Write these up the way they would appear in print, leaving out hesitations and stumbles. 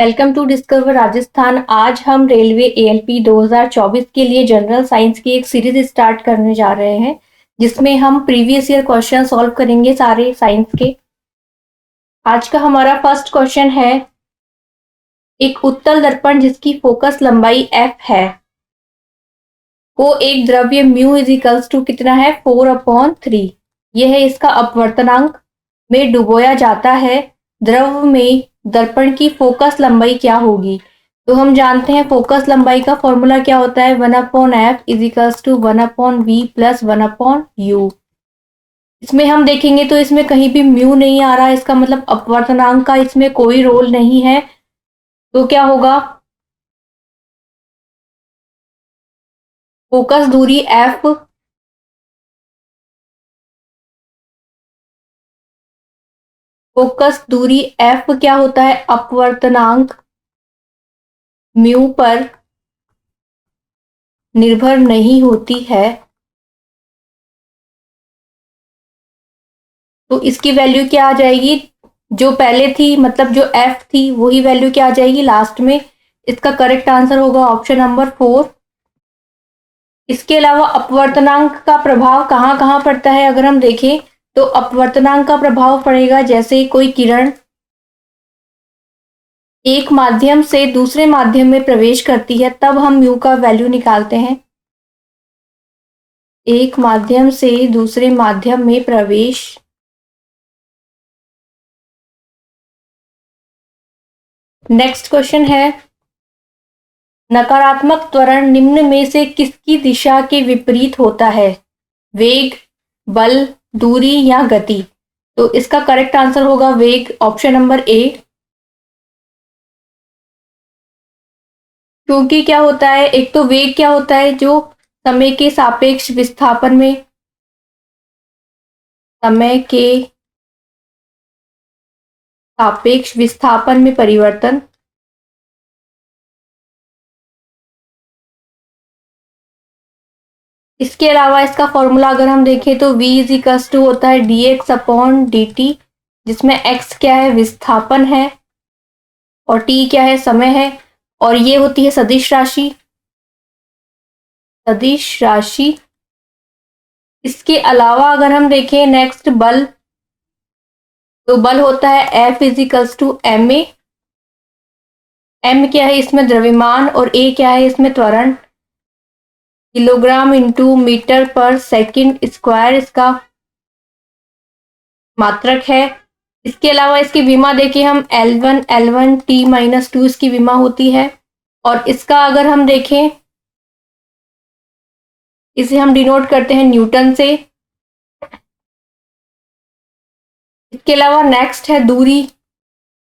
Welcome to discover Rajasthan. आज हम railway ALP 2024 के लिए जनरल साइंस की एक सीरीज स्टार्ट करने जा रहे हैं, जिसमें हम प्रीवियस ईयर क्वेश्चन सॉल्व करेंगे सारे साइंस के। आज का हमारा फर्स्ट क्वेश्चन है, एक उत्तल दर्पण जिसकी फोकस लंबाई f है को एक द्रव्य म्यू इजिकल्स टू कितना है 4/3। यह है इसका अपवर्तनांक में डुबोया जाता है द्रव में दर्पण की फोकस लंबाई क्या होगी। तो हम जानते हैं फोकस लंबाई का फॉर्मूला क्या होता है 1/f equals to 1/v plus 1/u। इसमें हम देखेंगे तो इसमें कहीं भी म्यू नहीं आ रहा, इसका मतलब अपवर्तनांक का इसमें कोई रोल नहीं है। तो क्या होगा, फोकस दूरी f फोकस दूरी f क्या होता है, अपवर्तनांक म्यू पर निर्भर नहीं होती है। तो इसकी वैल्यू क्या आ जाएगी, जो पहले थी मतलब जो f थी वही वैल्यू क्या आ जाएगी लास्ट में। इसका करेक्ट आंसर होगा ऑप्शन नंबर 4। इसके अलावा अपवर्तनांक का प्रभाव कहाँ कहाँ पड़ता है, अगर हम देखें तो अपवर्तनांक का प्रभाव पड़ेगा जैसे कोई किरण एक माध्यम से दूसरे माध्यम में प्रवेश करती है, तब हम म्यू का वैल्यू निकालते हैं। एक माध्यम से दूसरे माध्यम में प्रवेश, नेक्स्ट क्वेश्चन है, नकारात्मक त्वरण निम्न में से किसकी दिशा के विपरीत होता है, वेग, बल, दूरी या गति। तो इसका करेक्ट आंसर होगा वेग, ऑप्शन नंबर ए। क्योंकि क्या होता है, एक तो वेग क्या होता है जो समय के सापेक्ष विस्थापन में, समय के सापेक्ष विस्थापन में परिवर्तन, इसके अलावा इसका फॉर्मूला अगर हम देखें तो v इजिकल्स टू होता है dx/dt, जिसमें x क्या है विस्थापन है और t क्या है समय है, और ये होती है सदिश राशि। सदिश राशि इसके अलावा अगर हम देखें नेक्स्ट बल, तो बल होता है F is equals to ma। m क्या है इसमें द्रव्यमान और a क्या है इसमें त्वरण, किलोग्राम इंटू मीटर पर सेकंड स्क्वायर इसका मात्रक है। इसके अलावा इसकी विमा देखिए हम L1 T-2 इसकी विमा होती है, और इसका अगर हम देखें इसे हम डिनोट करते हैं न्यूटन से। इसके अलावा नेक्स्ट है दूरी,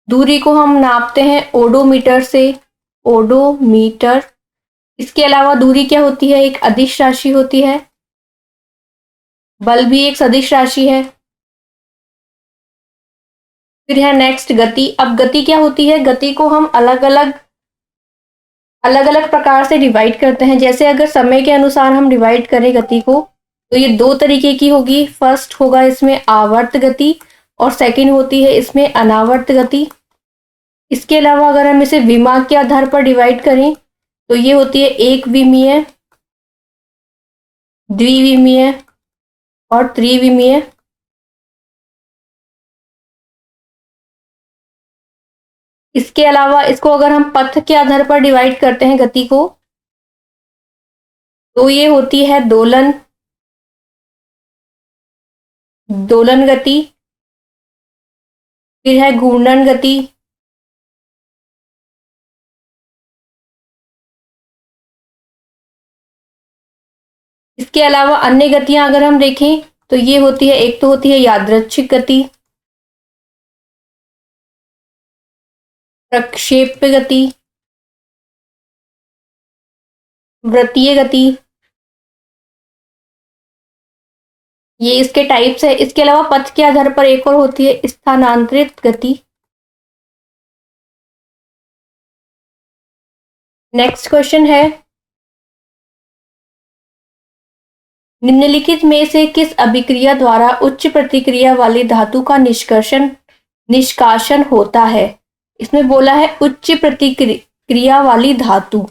दूरी को हम नापते हैं ओडोमीटर से, ओडोमीटर। इसके अलावा दूरी क्या होती है, एक अदिश राशि होती है, बल भी एक सदिश राशि है। फिर है नेक्स्ट गति। अब गति क्या होती है, गति को हम अलग अलग प्रकार से डिवाइड करते हैं। जैसे अगर समय के अनुसार हम डिवाइड करें गति को, तो ये दो तरीके की होगी। फर्स्ट होगा इसमें आवर्त गति और सेकंड होती है इसमें अनावर्त गति। इसके अलावा अगर हम इसे विमा के आधार पर डिवाइड करें तो ये होती है एक विमीय, द्विविमीय और त्रिविमीय। इसके अलावा इसको अगर हम पथ के आधार पर डिवाइड करते हैं गति को, तो ये होती है दोलन, दोलन गति। फिर है घूर्णन गति। इसके अलावा अन्य गतियां अगर हम देखें तो ये होती है, एक तो होती है यादृच्छिक गति, प्रक्षेप्य गति, वृत्तीय गति, ये इसके टाइप्स है। इसके अलावा पथ के आधार पर एक और होती है स्थानांतरित गति। नेक्स्ट क्वेश्चन है, निम्नलिखित में से किस अभिक्रिया द्वारा उच्च प्रतिक्रिया वाली धातु का निष्कासन होता है। इसमें बोला है उच्च प्रतिक्रिया वाली धातु।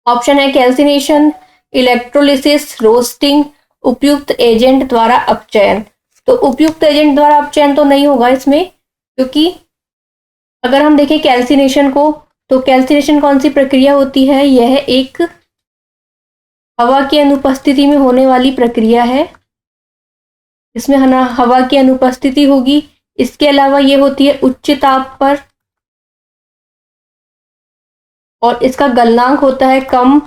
ऑप्शन है कैल्सिनेशन, इलेक्ट्रोलिसिस, रोस्टिंग, उपयुक्त एजेंट द्वारा अपचयन। तो उपयुक्त एजेंट द्वारा अपचयन तो नहीं होगा इसमें, क्योंकि अगर हम देखें कैल्सिनेशन को, तो कैल्सिनेशन कौन सी प्रक्रिया होती है? यह एक हवा की अनुपस्थिति में होने वाली प्रक्रिया है, इसमें हवा की अनुपस्थिति होगी। इसके अलावा ये होती है उच्च ताप पर, और इसका गलनांक होता है कम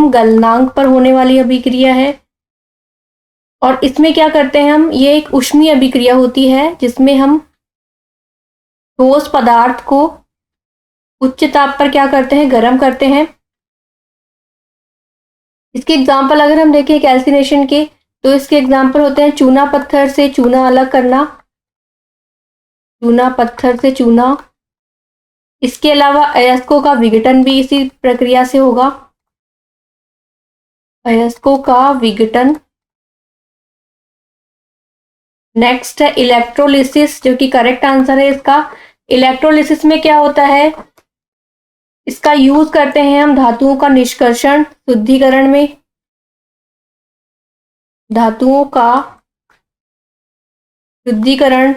गलनांक पर होने वाली अभिक्रिया है। और इसमें क्या करते हैं हम, ये एक ऊष्मीय अभिक्रिया होती है जिसमें हम ठोस पदार्थ को उच्च ताप पर क्या करते हैं, गर्म करते हैं। इसके एग्जाम्पल अगर हम देखें कैल्सिनेशन के, तो इसके एग्जाम्पल होते हैं चूना पत्थर से चूना अलग करना, चूना पत्थर से चूना। इसके अलावा अयस्कों का विघटन भी इसी प्रक्रिया से होगा, अयस्कों का विघटन। नेक्स्ट है इलेक्ट्रोलिसिस, जो कि करेक्ट आंसर है इसका। इलेक्ट्रोलिसिस में क्या होता है, इसका यूज करते हैं हम धातुओं का निष्कर्षण शुद्धिकरण में, धातुओं का शुद्धिकरण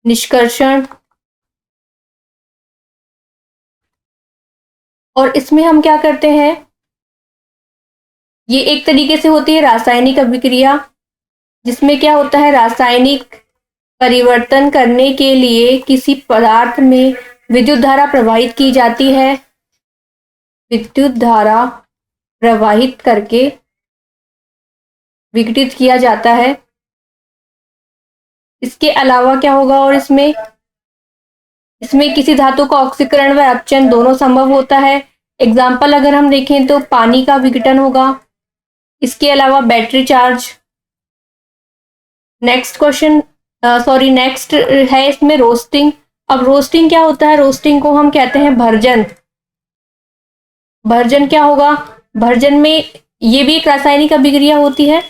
निष्कर्षण। और इसमें हम क्या करते हैं, ये एक तरीके से होती है रासायनिक अभिक्रिया, जिसमें क्या होता है, रासायनिक परिवर्तन करने के लिए किसी पदार्थ में विद्युत धारा प्रवाहित की जाती है, विद्युत धारा प्रवाहित करके विघटित किया जाता है। इसके अलावा क्या होगा, और इसमें किसी धातु का ऑक्सीकरण व अपचयन दोनों संभव होता है। एग्जाम्पल अगर हम देखें तो पानी का विघटन होगा, इसके अलावा battery charge. Next question, next है इसमें रोस्टिंग। अब रोस्टिंग क्या होता है, रोस्टिंग को हम कहते हैं भर्जन। भर्जन क्या होगा, भर्जन में ये भी एक रासायनिक अभिक्रिया होती है,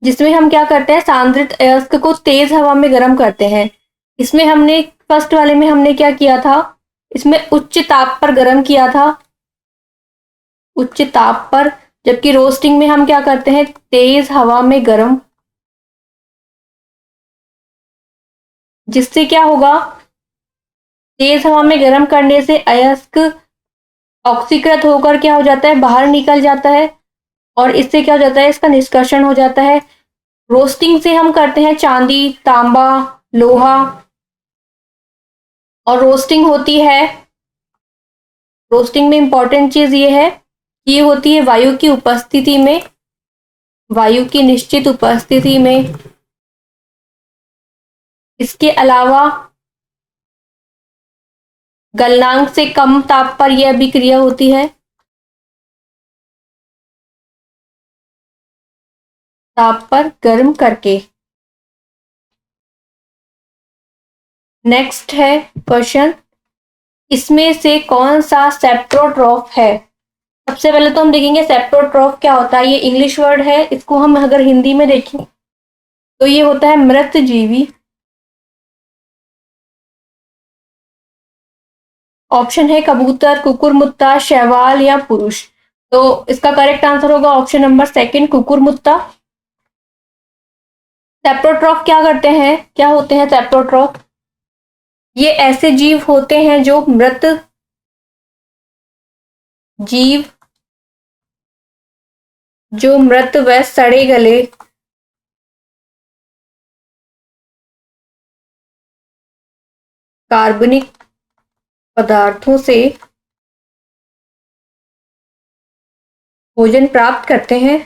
जिसमें हम क्या करते हैं, सांद्रित अयस्क को तेज हवा में गर्म करते हैं। इसमें हमने फर्स्ट वाले में हमने क्या किया था, इसमें उच्च ताप पर गर्म किया था, उच्च ताप पर। जबकि रोस्टिंग में हम क्या करते हैं, तेज हवा में गर्म, जिससे क्या होगा, तेज हवा में गर्म करने से अयस्क ऑक्सीकृत होकर क्या हो जाता है, बाहर निकल जाता है, और इससे क्या हो जाता है, इसका निष्कर्षण हो जाता है। रोस्टिंग से हम करते हैं चांदी, तांबा, लोहा। और रोस्टिंग में इंपॉर्टेंट चीज ये है कि ये होती है वायु की उपस्थिति में, वायु की निश्चित उपस्थिति में। इसके अलावा गलनांक से कम ताप पर यह अभिक्रिया होती है, ताप पर गर्म करके। नेक्स्ट है क्वेश्चन, इसमें से कौन सा सेप्रोट्रॉफ है? सबसे पहले तो हम देखेंगे सेप्रोट्रॉफ क्या होता है। ये इंग्लिश वर्ड है, इसको हम अगर हिंदी में देखें तो ये होता है मृत जीवी। ऑप्शन है कबूतर, कुकुरमुत्ता, शैवाल या पुरुष। तो इसका करेक्ट आंसर होगा ऑप्शन नंबर सेकंड, कुकुरमुत्ता। सेप्रोट्रॉफ क्या करते हैं, क्या होते हैं सेप्रोट्रॉफ? ये ऐसे जीव होते हैं जो मृत जीव, जो मृत व सड़े गले कार्बनिक पदार्थों से भोजन प्राप्त करते हैं।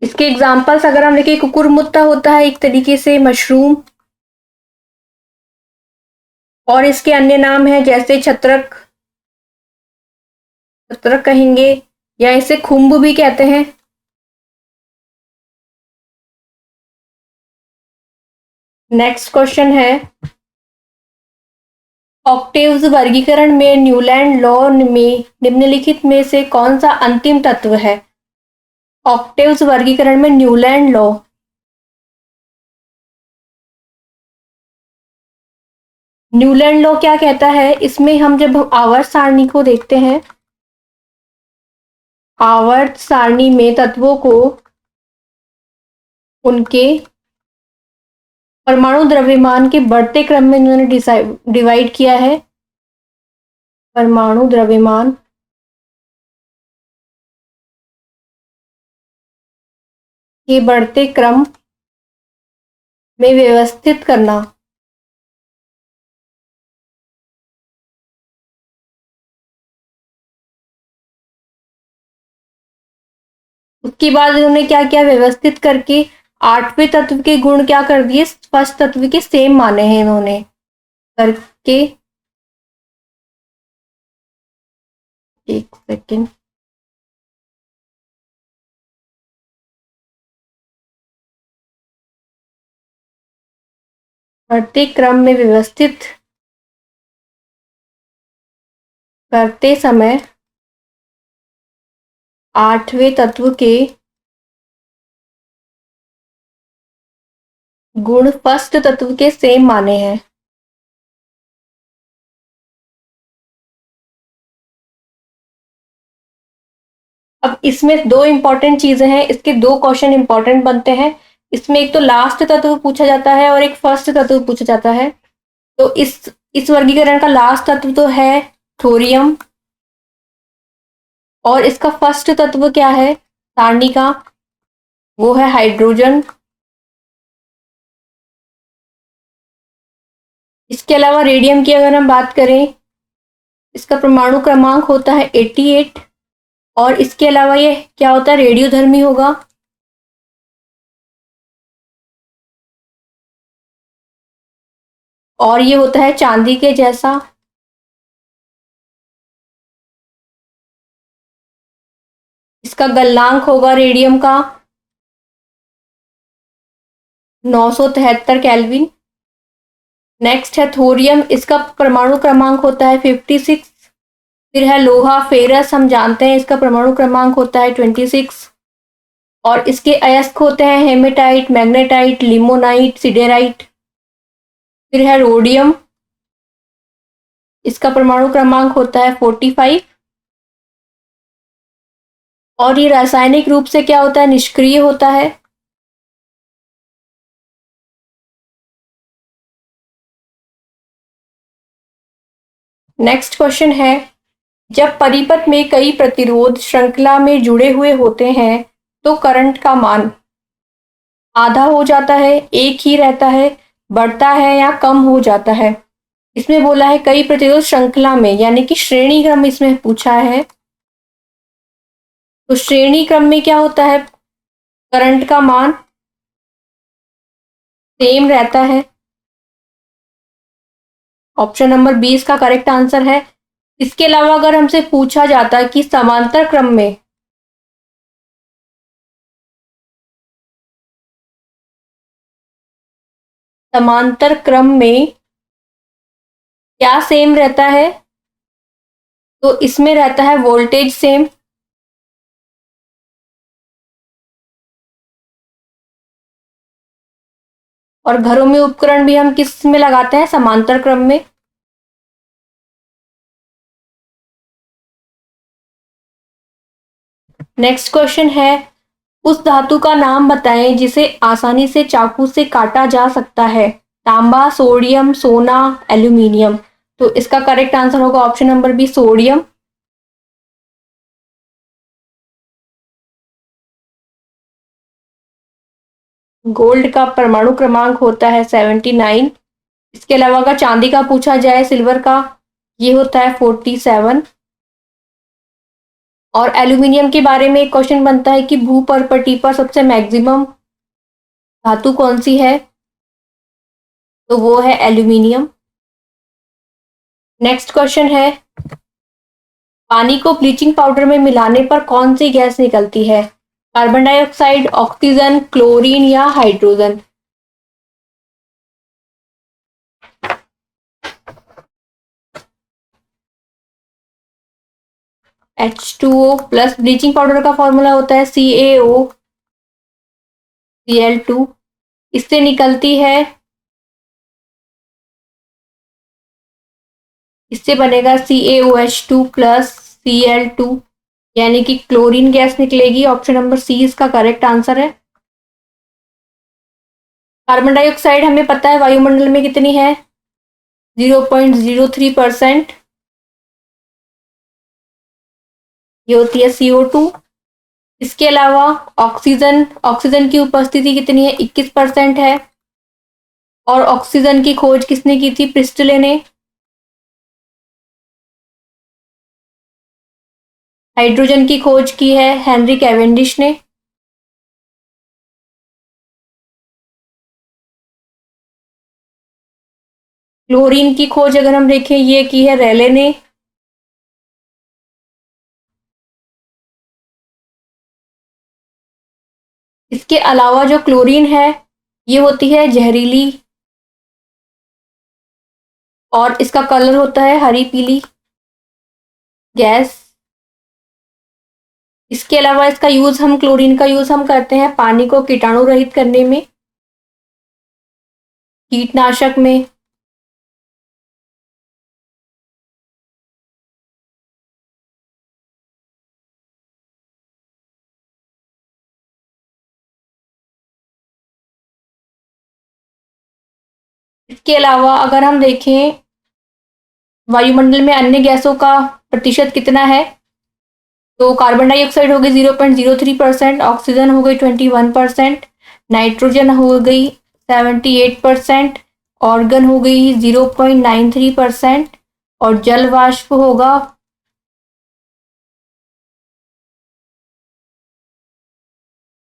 इसके एग्जाम्पल्स अगर हम देखें, कुकुरमुत्ता होता है एक तरीके से मशरूम, और इसके अन्य नाम है जैसे छत्रक, छत्रक कहेंगे, या इसे खुम्ब भी कहते हैं। नेक्स्ट क्वेश्चन है, ऑक्टेव्स वर्गीकरण में न्यूलैंड लॉ में निम्नलिखित में से कौन सा अंतिम तत्व है? ऑक्टेव्स वर्गीकरण में न्यूलैंड लॉ। न्यूलैंड लॉ क्या कहता है? इसमें हम जब आवर्त सारणी को देखते हैं, आवर्त सारणी में तत्वों को उनके परमाणु द्रव्यमान के बढ़ते क्रम में इन्होंने डिवाइड किया है। परमाणु द्रव्यमान के बढ़ते क्रम में व्यवस्थित करना। उसके बाद इन्होंने क्या किया? व्यवस्थित करके आठवें तत्व के गुण क्या कर दिए? फर्स्ट तत्व के सेम माने हैं इन्होंने करके। एक सेकेंड, बढ़ते क्रम में व्यवस्थित करते समय आठवें तत्व के गुण फर्स्ट तत्व के सेम माने हैं। अब इसमें दो इंपॉर्टेंट चीजें हैं, इसके दो क्वेश्चन इंपॉर्टेंट बनते हैं। इसमें एक तो लास्ट तत्व पूछा जाता है और एक फर्स्ट तत्व पूछा जाता है। तो इस वर्गीकरण का लास्ट तत्व तो है थोरियम, और इसका फर्स्ट तत्व क्या है सारणी का? वो है हाइड्रोजन। इसके अलावा रेडियम की अगर हम बात करें, इसका परमाणु क्रमांक होता है 88, और इसके अलावा ये क्या होता है? रेडियोधर्मी होगा। और ये होता है चांदी के जैसा। इसका गलनांक होगा रेडियम का 973 केल्विन। नेक्स्ट है थोरियम, इसका परमाणु क्रमांक होता है 56। फिर है लोहा फेरस, हम जानते हैं इसका परमाणु क्रमांक होता है 26। और इसके अयस्क होते हैं हेमेटाइट, मैग्नेटाइट, लिमोनाइट, सिडेराइट। फिर है रोडियम, इसका परमाणु क्रमांक होता है 45। और ये रासायनिक रूप से क्या होता है? निष्क्रिय होता है। नेक्स्ट क्वेश्चन है, जब परिपथ में कई प्रतिरोध श्रृंखला में जुड़े हुए होते हैं तो करंट का मान आधा हो जाता है, एक ही रहता है, बढ़ता है या कम हो जाता है? इसमें बोला है कई प्रतिरोध श्रृंखला में, यानी कि श्रेणी क्रम इसमें पूछा है। तो श्रेणी क्रम में क्या होता है? करंट का मान सेम रहता है। ऑप्शन नंबर 20 का करेक्ट आंसर है। इसके अलावा अगर हमसे पूछा जाता कि समांतर क्रम में क्या सेम रहता है, तो इसमें रहता है वोल्टेज सेम। और घरों में उपकरण भी हम किस में लगाते हैं? समांतर क्रम में। नेक्स्ट क्वेश्चन है, उस धातु का नाम बताएं जिसे आसानी से चाकू से काटा जा सकता है। तांबा, सोडियम, सोना, एल्यूमिनियम। तो इसका करेक्ट आंसर होगा option number B, sodium. Gold का परमाणु क्रमांक होता है 79। इसके अलावा अगर चांदी का पूछा जाए, सिल्वर का, ये होता है 47। और एल्यूमिनियम के बारे में एक क्वेश्चन बनता है कि भूपर्पटी पर सबसे मैक्सिमम धातु कौन सी है, तो वो है एल्यूमिनियम। नेक्स्ट क्वेश्चन है, पानी को ब्लीचिंग पाउडर में मिलाने पर कौन सी गैस निकलती है? कार्बन डाइऑक्साइड, ऑक्सीजन, क्लोरीन या hydrogen? H2O plus bleaching powder का फॉर्मूला होता है CaOCl2। इससे निकलती है, इससे बनेगा CaOH2 प्लस Cl2, यानी कि क्लोरीन गैस निकलेगी। ऑप्शन नंबर सी इसका करेक्ट आंसर है। कार्बन डाइऑक्साइड हमें पता है वायुमंडल में कितनी है, 0.03%। ये होती है CO2। इसके अलावा ऑक्सीजन, ऑक्सीजन की उपस्थिति कितनी है, 21% है। और ऑक्सीजन की खोज किसने की थी, प्रिस्टले ने। हाइड्रोजन की खोज की है हेनरी कैवेंडिश ने। क्लोरीन की खोज अगर हम देखें, ये की है रेले ने। इसके अलावा जो क्लोरीन है ये होती है जहरीली, और इसका कलर होता है हरी पीली गैस। इसके अलावा इसका यूज हम, क्लोरीन का यूज हम करते हैं पानी को कीटाणु रहित करने में, कीटनाशक में। इसके अलावा अगर हम देखें वायुमंडल में अन्य गैसों का प्रतिशत कितना है, तो कार्बन डाइऑक्साइड हो गई 0.03%, ऑक्सीजन हो गई 21%, नाइट्रोजन हो गई 78%, ऑर्गन हो गई 0.93%, और जल वाष्प होगा।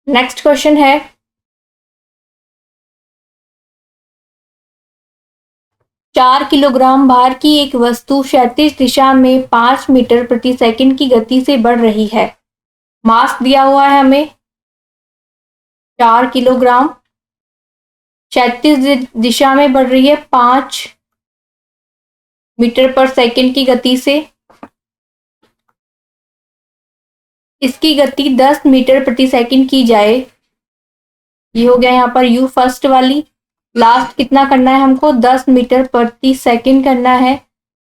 नेक्स्ट क्वेश्चन है, 4 किलोग्राम भार की एक वस्तु क्षैतिज दिशा में 5 मीटर प्रति सेकंड की गति से बढ़ रही है। मास दिया हुआ है हमें 4 किलोग्राम, क्षैतिज दिशा में बढ़ रही है 5 मीटर पर सेकंड की गति से। इसकी गति 10 मीटर प्रति सेकंड की जाए, ये हो गया यहाँ पर यू फर्स्ट वाली। लास्ट कितना करना है हमको, 10 मीटर प्रति सेकंड करना है।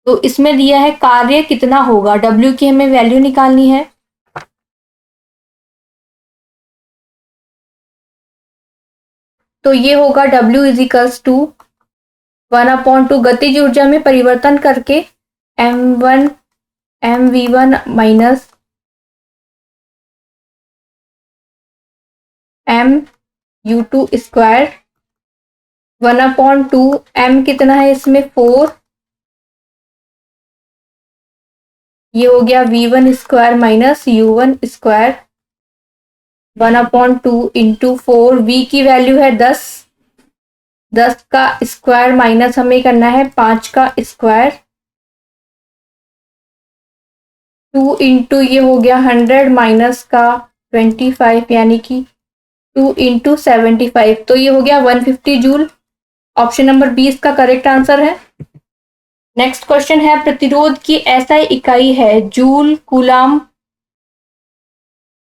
तो इसमें दिया है कार्य कितना होगा, डब्ल्यू की हमें वैल्यू निकालनी है। तो ये होगा W इजिकल्स टू 1/2 गतिज ऊर्जा में परिवर्तन करके M1 MV1 minus MU2 square 1/2। M कितना है इसमें 4, ये हो गया V1 square minus U1 square 1/2 into 4। V की वैल्यू है 10, 10 का स्क्वायर माइनस हमें करना है 5 का स्क्वायर, 2 इंटू ये हो गया 100 माइनस का 25, यानी कि 2 इंटू 75, तो ये हो गया 150 जूल। ऑप्शन नंबर 20 का करेक्ट आंसर है। नेक्स्ट क्वेश्चन है, प्रतिरोध की SI इकाई है जूल, कूलाम,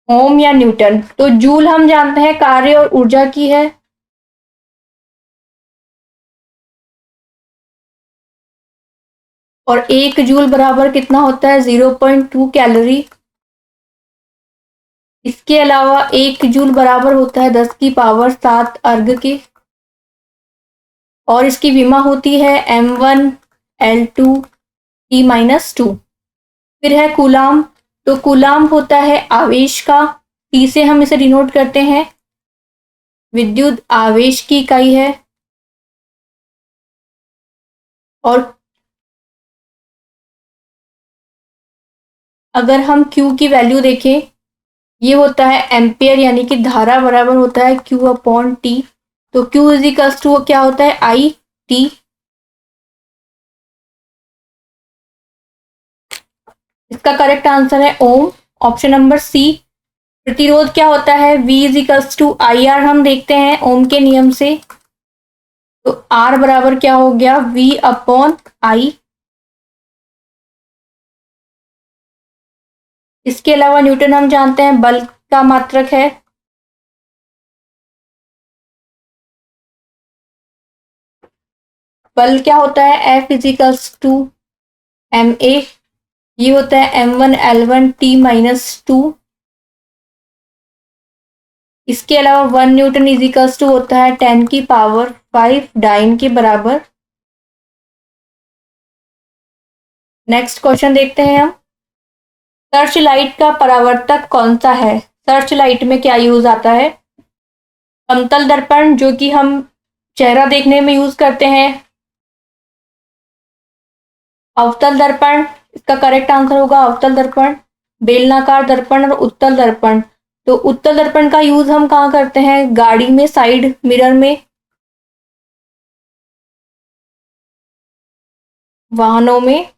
ओम या न्यूटन। तो जूल हम जानते हैं कार्य और ऊर्जा की है, और 1 जूल बराबर कितना होता है, 0.2 कैलोरी। इसके अलावा 1 जूल बराबर होता है 10 की पावर 7 अर्ग के, और इसकी विमा होती है M1L2T-2। फिर है कूलाम, तो कूलाम होता है आवेश का, T से हम इसे डिनोट करते हैं, विद्युत आवेश की इकाई है। और अगर हम Q की वैल्यू देखें, ये होता है एम्पियर, यानी कि धारा बराबर होता है Q/T। तो Q इजिकल्स टू क्या होता है, IT। इसका करेक्ट आंसर है ओम, ऑप्शन नंबर सी। प्रतिरोध क्या होता है, V इजिकल्स टू IR हम देखते हैं ओम के नियम से। तो R बराबर क्या हो गया, V/I। इसके अलावा न्यूटन हम जानते हैं बल का मात्रक है। बल क्या होता है? F is equals to ma। ये होता है m1L1T-2। इसके अलावा 1 न्यूटन इजिकल्स टू होता है 10⁵ डाइन के बराबर। नेक्स्ट क्वेश्चन देखते हैं हम। सर्च लाइट का परावर्तक कौन सा है? सर्च लाइट में क्या यूज आता है? समतल दर्पण, जो कि हम चेहरा देखने में यूज करते हैं। अवतल दर्पण, इसका करेक्ट आंसर होगा अवतल दर्पण। बेलनाकार दर्पण और उत्तल दर्पण। तो उत्तल दर्पण का यूज हम कहाँ करते हैं? गाड़ी में साइड मिरर में, वाहनों में।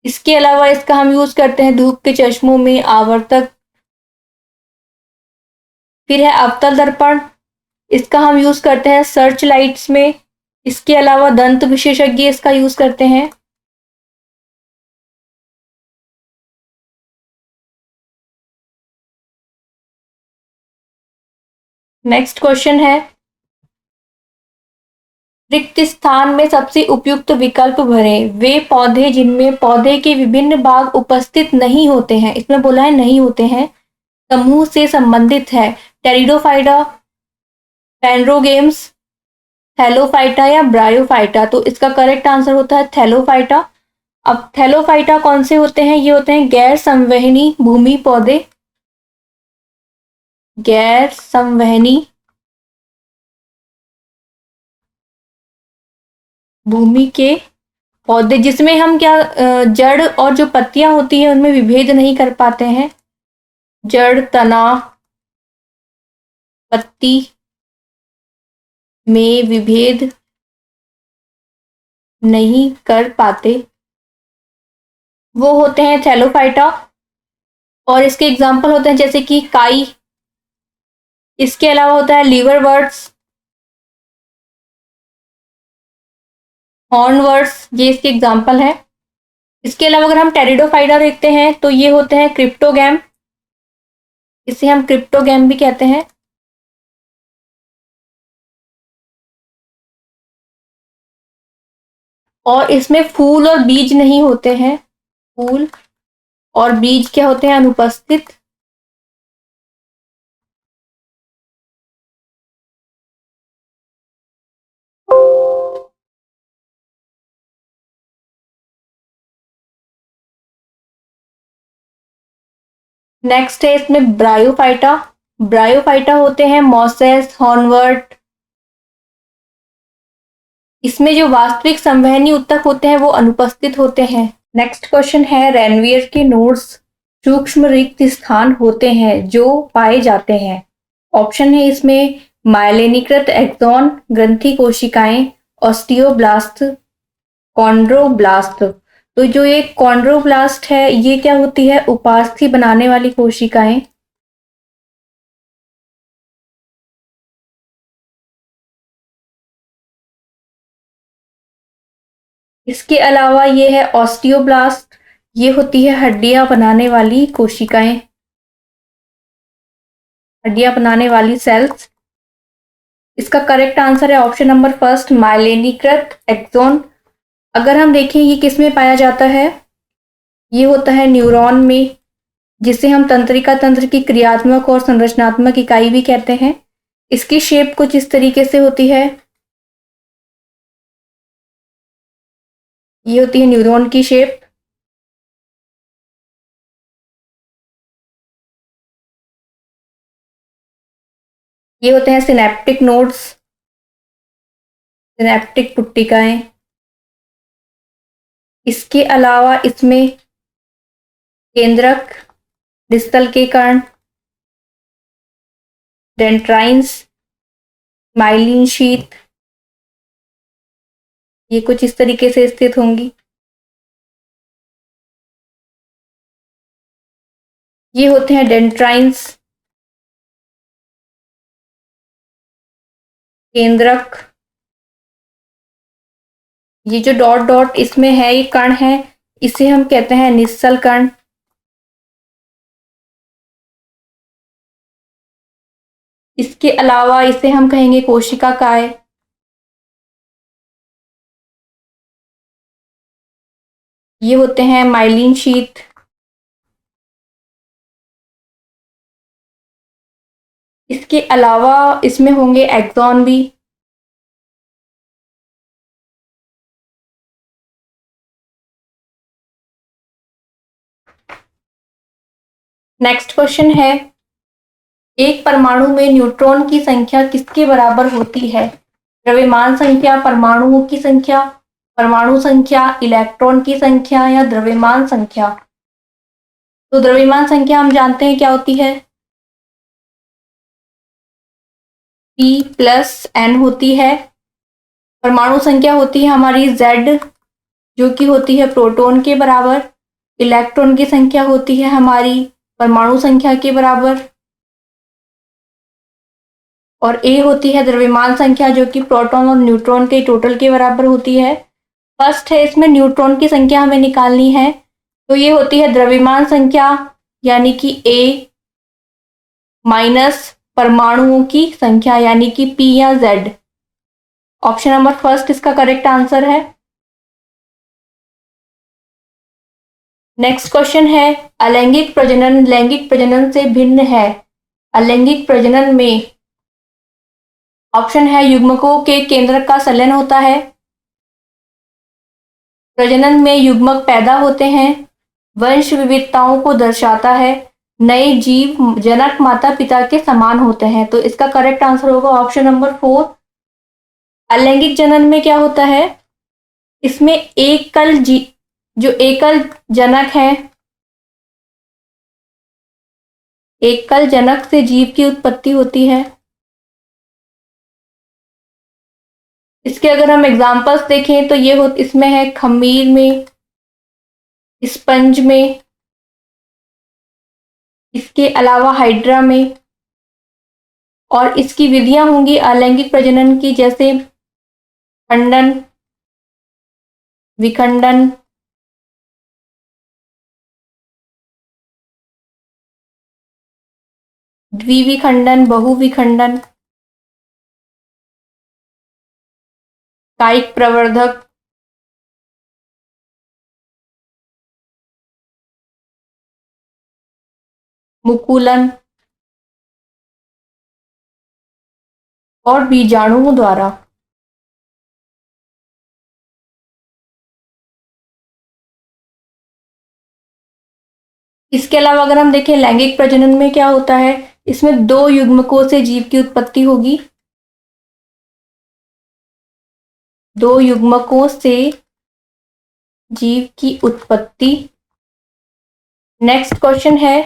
इसके अलावा इसका हम यूज करते हैं धूप के चश्मों में, आवर्तक। फिर है अवतल दर्पण, इसका हम यूज करते हैं सर्च लाइट्स में। इसके अलावा दंत विशेषज्ञ इसका यूज करते हैं। नेक्स्ट क्वेश्चन है, रिक्त स्थान में सबसे उपयुक्त विकल्प भरें। वे पौधे जिनमें पौधे के विभिन्न भाग उपस्थित नहीं होते हैं, इसमें बोला है नहीं होते हैं, समूह से संबंधित है। टेरिडोफाइटा, पेंड्रोगेम्स, थैलोफाइटा या ब्रायोफाइटा। तो इसका करेक्ट आंसर होता है थैलोफाइटा। अब थैलोफाइटा कौन से होते हैं? ये होते हैं गैर संवहनी भूमि पौधे। गैर संवहनी भूमि के पौधे, जिसमें हम क्या जड़ और जो पत्तियां होती हैं उनमें विभेद नहीं कर पाते हैं। जड़, तना, पत्ती में विभेद नहीं कर पाते, वो होते हैं थैलोफाइटा। और इसके एग्जाम्पल होते हैं जैसे कि काई। इसके अलावा होता है लीवरवर्ट्स, हॉर्नवर्ट्स, ये इसके एग्जाम्पल है। इसके अलावा अगर हम टेरिडोफाइटा देखते हैं तो ये होते हैं क्रिप्टोगैम। इसे हम क्रिप्टोगैम भी कहते हैं। और इसमें फूल और बीज नहीं होते हैं। फूल और बीज क्या होते हैं? अनुपस्थित। नेक्स्ट है इसमें ब्रायोफाइटा। ब्रायोफाइटा होते हैं मॉसेस, हॉर्नवर्ट। इसमें जो वास्तविक संवहनी ऊतक होते हैं वो अनुपस्थित होते हैं। नेक्स्ट क्वेश्चन है, रेनवियर के नोड्स सूक्ष्म रिक्त स्थान होते हैं जो पाए जाते हैं। ऑप्शन है इसमें मायलिनीकृत एक्सॉन, ग्रंथि कोशिकाएं, ऑस्टियोब्लास्ट, कॉन्ड्रोब्लास्ट। तो जो ये कॉन्ड्रोब्लास्ट है ये क्या होती है? उपास्थि बनाने वाली कोशिकाएं। इसके अलावा ये है ऑस्टियोब्लास्ट, ये होती है हड्डियां बनाने वाली कोशिकाएं, हड्डियां बनाने वाली सेल्स। इसका करेक्ट आंसर है ऑप्शन नंबर फर्स्ट, माइलिनीकृत एक्सॉन। अगर हम देखें ये किस में पाया जाता है? ये होता है न्यूरॉन में, जिसे हम तंत्रिका तंत्र की क्रियात्मक और संरचनात्मक इकाई भी कहते हैं। इसकी शेप कुछ इस तरीके से होती है। ये होती है न्यूरॉन की शेप। ये होते हैं सिनेप्टिक नोड्स, सिनेप्टिक पुट्टिकाएं। इसके अलावा इसमें केंद्रक, डिस्टल के कण, डेंड्राइन्स, माइलिन शीथ, ये कुछ इस तरीके से स्थित होंगी। ये होते हैं डेंड्राइन्स, केंद्रक। ये जो डॉट डॉट इसमें है ये कण है, इसे हम कहते हैं निस्सल कण। इसके अलावा इसे हम कहेंगे कोशिका काय। ये होते हैं माइलिन शीथ। इसके अलावा इसमें होंगे एक्सॉन भी। नेक्स्ट क्वेश्चन है, एक परमाणु में न्यूट्रॉन की संख्या किसके बराबर होती है? द्रव्यमान संख्या, परमाणुओं की संख्या, परमाणु संख्या, इलेक्ट्रॉन की संख्या या द्रव्यमान संख्या। तो द्रव्यमान संख्या हम जानते हैं क्या होती है, P+N होती है। परमाणु संख्या होती है हमारी Z, जो कि होती है प्रोटॉन के बराबर। इलेक्ट्रॉन की संख्या होती है हमारी परमाणु संख्या के बराबर। और ए होती है द्रव्यमान संख्या, जो कि प्रोटॉन और न्यूट्रॉन के टोटल के बराबर होती है। फर्स्ट है, इसमें न्यूट्रॉन की संख्या हमें निकालनी है, तो ये होती है द्रव्यमान संख्या यानी कि ए माइनस परमाणुओं की संख्या यानी कि पी या जेड। ऑप्शन नंबर फर्स्ट इसका करेक्ट आंसर है। नेक्स्ट क्वेश्चन है, अलैंगिक प्रजनन लैंगिक प्रजनन से भिन्न है। अलैंगिक प्रजनन में ऑप्शन है युग्मकों के केंद्रक का संलयन होता है, प्रजनन में युग्मक पैदा होते हैं, वंश विविधताओं को दर्शाता है, नए जीव जनक माता पिता के समान होते हैं। तो इसका करेक्ट आंसर होगा ऑप्शन नंबर 4। अलैंगिक जनन में क्या होता है, इसमें जो एकल जनक है, एकल जनक से जीव की उत्पत्ति होती है। इसके अगर हम एग्जांपल्स देखें तो ये इसमें है खमीर में, स्पंज में, इसके अलावा हाइड्रा में। और इसकी विधियां होंगी अलैंगिक प्रजनन की, जैसे खंडन, विखंडन, द्विविखंडन, बहुविखंडन, कायिक प्रवर्धक, मुकुलन और बीजाणुओं द्वारा। इसके अलावा अगर हम देखें लैंगिक प्रजनन में क्या होता है, इसमें दो युग्मकों से जीव की उत्पत्ति होगी, दो युग्मकों से जीव की उत्पत्ति। नेक्स्ट क्वेश्चन है,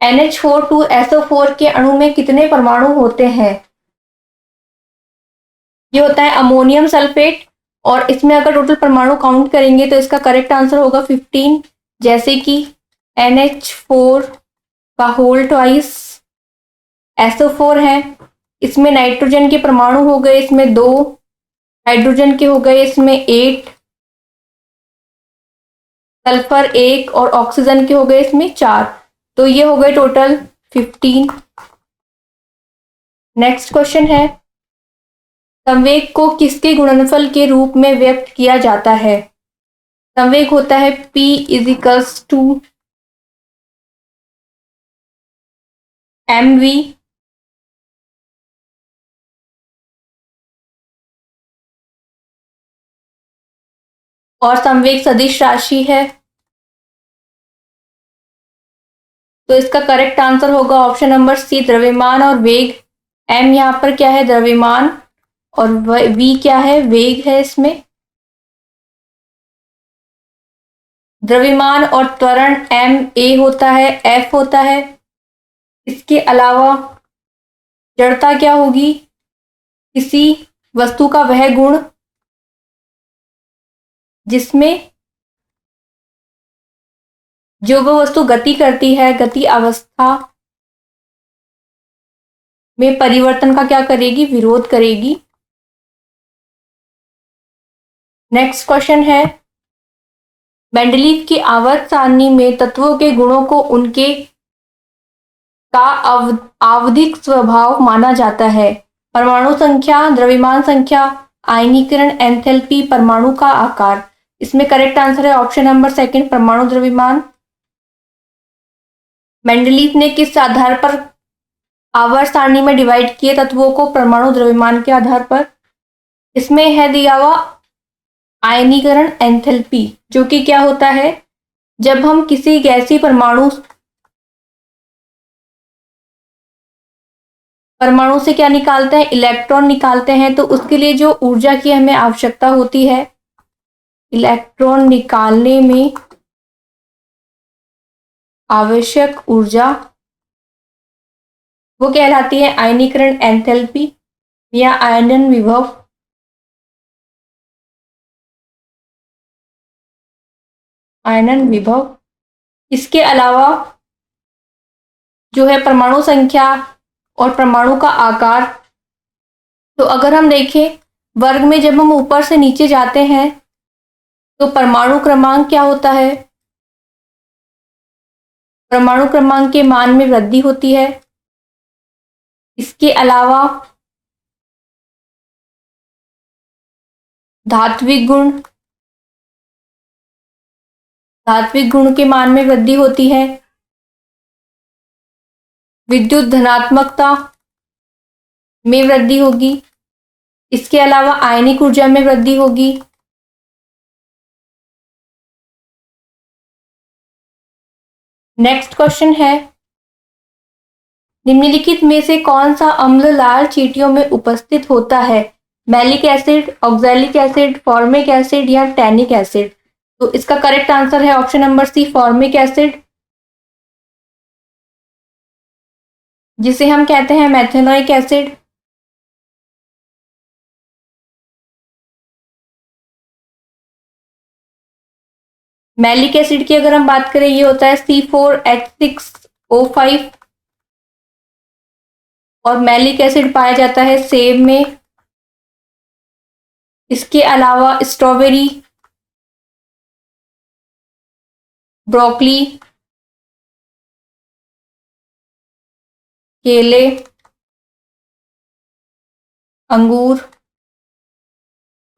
NH4 के अणु में कितने परमाणु होते हैं? ये होता है अमोनियम सल्फेट, और इसमें अगर टोटल परमाणु काउंट करेंगे तो इसका करेक्ट आंसर होगा 15। जैसे कि NH4 का होल ट्वाइस SO4 है, इसमें नाइट्रोजन के परमाणु हो गए इसमें 2, हाइड्रोजन के हो गए इसमें 8, सल्फर 1 और ऑक्सीजन के हो गए इसमें 4। तो ये हो गए टोटल 15। नेक्स्ट क्वेश्चन है, संवेग को किसके गुणनफल के रूप में व्यक्त किया जाता है? संवेग होता है P = mv। और संवेग सदिश राशि है, तो इसका करेक्ट आंसर होगा ऑप्शन नंबर सी, द्रव्यमान और वेग। m यहाँ पर क्या है, द्रव्यमान, और v क्या है, वेग है। इसमें द्रव्यमान और त्वरण ma होता है, f होता है। इसके अलावा जड़ता क्या होगी, किसी वस्तु का वह गुण जिसमें जो वह वस्तु गति करती है, गति अवस्था में परिवर्तन का क्या करेगी, विरोध करेगी। नेक्स्ट क्वेश्चन है, मेंडलीव की आवर्त सारणी में तत्वों के गुणों को उनके का आवधिक स्वभाव माना जाता है? परमाणु संख्या, द्रव्यमान संख्या, आयनीकरण एंथैल्पी, परमाणु का आकार। इसमें करेक्ट आंसर है ऑप्शन नंबर सेकंड, परमाणु द्रव्यमान। मेंडलीव ने किस आधार पर आवर्त सारणी में डिवाइड किए तत्वों को? परमाणु द्रव्यमान के आधार पर। इसमें है दिया हुआ आयनीकरण एंथैल्पी, जो कि क्या होता है, जब हम किसी गैसीय परमाणु से क्या निकालते हैं, इलेक्ट्रॉन निकालते हैं, तो उसके लिए जो ऊर्जा की हमें आवश्यकता होती है इलेक्ट्रॉन निकालने में आवश्यक ऊर्जा, वो कहलाती है आयनीकरण एंथैल्पी या आयनन विभव। आयनन विभव। इसके अलावा जो है परमाणु संख्या और परमाणु का आकार, तो अगर हम देखें वर्ग में जब हम ऊपर से नीचे जाते हैं तो परमाणु क्रमांक क्या होता है, परमाणु क्रमांक के मान में वृद्धि होती है। इसके अलावा धात्विक गुण, धात्विक गुण के मान में वृद्धि होती है। विद्युत धनात्मकता में वृद्धि होगी। इसके अलावा आयनिक ऊर्जा में वृद्धि होगी। नेक्स्ट क्वेश्चन है, निम्नलिखित में से कौन सा अम्ल लाल चींटियों में उपस्थित होता है? Malic acid, oxalic acid, formic acid या टैनिक एसिड। तो इसका करेक्ट आंसर है option number C, formic acid, जिसे हम कहते हैं मेथेनोइक एसिड। मैलिक एसिड की अगर हम बात करें, ये होता है C4H6O5, और मैलिक एसिड पाया जाता है सेब में। इसके अलावा स्ट्रॉबेरी, ब्रोकली, केले, अंगूर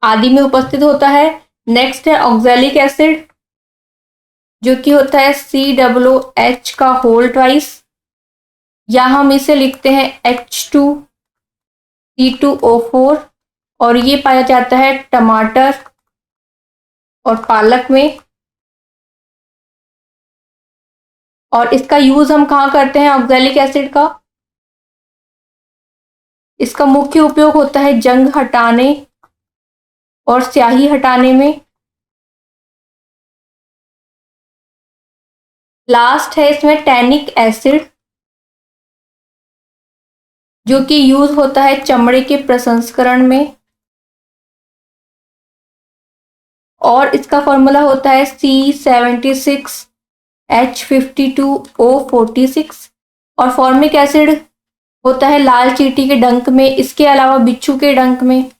आदि में उपस्थित होता है। नेक्स्ट है ऑक्सैलिक एसिड, जो कि होता है COOH का होल ट्वाइस, या हम इसे लिखते हैं H2C2O4, और ये पाया जाता है टमाटर और पालक में। और इसका यूज हम कहाँ करते हैं ऑक्सैलिक एसिड का? इसका मुख्य उपयोग होता है जंग हटाने और स्याही हटाने में। लास्ट है इसमें टैनिक एसिड, जो कि यूज होता है चमड़े के प्रसंस्करण में, और इसका फॉर्मूला होता है C76H52O46। और फॉर्मिक एसिड होता है लाल चींटी के डंक में, इसके अलावा बिच्छू के डंक में।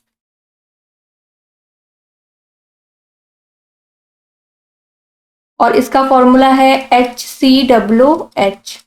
और इसका फॉर्मूला है HCOOH।